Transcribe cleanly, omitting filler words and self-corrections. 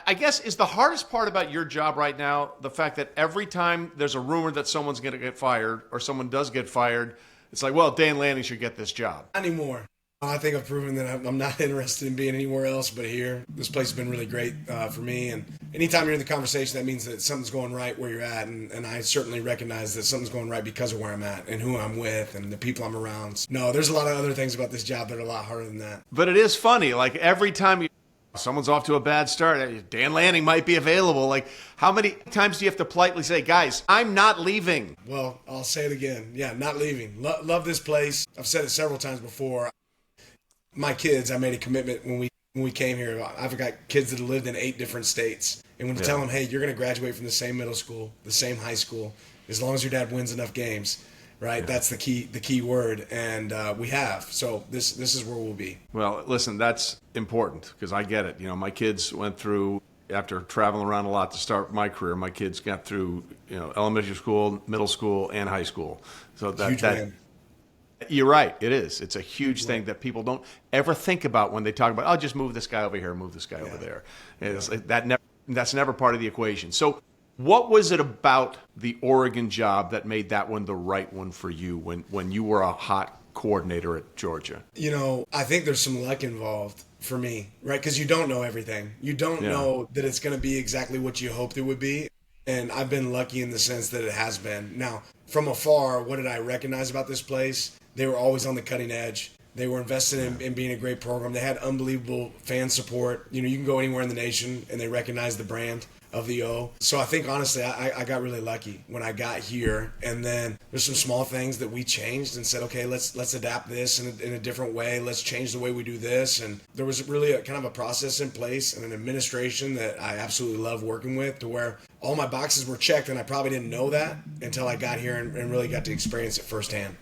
I guess is the hardest part about your job right now the fact that every time there's a rumor that someone's going to get fired or someone does get fired, it's like, well, Dan Lanning should get this job. Not anymore. I think I've proven that I'm not interested in being anywhere else but here. This place has been really great for me, and anytime you're in the conversation, that means that something's going right where you're at, and I certainly recognize that something's going right because of where I'm at and who I'm with and the people I'm around. No, there's a lot of other things about this job that are a lot harder than that. But it is funny, like every time someone's off to a bad start, Dan Lanning might be available. Like, how many times do you have to politely say, guys, I'm not leaving? Well, I'll say it again. Yeah, not leaving. Love this place. I've said it several times before. My kids, I made a commitment when we came here. I've got kids that have lived in 8 different states. And when you tell them, hey, you're going to graduate from the same middle school, the same high school, as long as your dad wins enough games, right? Yeah. That's the key word. And we have. So this is where we'll be. Well, listen, that's important because I get it. You know, my kids went through, after traveling around a lot to start my career, my kids got through, elementary school, middle school, and high school. So Huge win. You're right. It is. It's a huge thing that people don't ever think about when they talk about, oh, just move this guy over here, move this guy over there. It's like that's never part of the equation. So what was it about the Oregon job that made that one the right one for you when you were a hot coordinator at Georgia? I think there's some luck involved for me, right? Because you don't know everything. You don't know that it's going to be exactly what you hoped it would be. And I've been lucky in the sense that it has been. Now, from afar, what did I recognize about this place? They were always on the cutting edge. They were invested in being a great program. They had unbelievable fan support. You can go anywhere in the nation and they recognize the brand of the O. So I think, honestly, I got really lucky when I got here. And then there's some small things that we changed and said, okay, let's adapt this in a different way. Let's change the way we do this. And there was really a kind of a process in place and an administration that I absolutely love working with, to where all my boxes were checked, and I probably didn't know that until I got here and really got to experience it firsthand.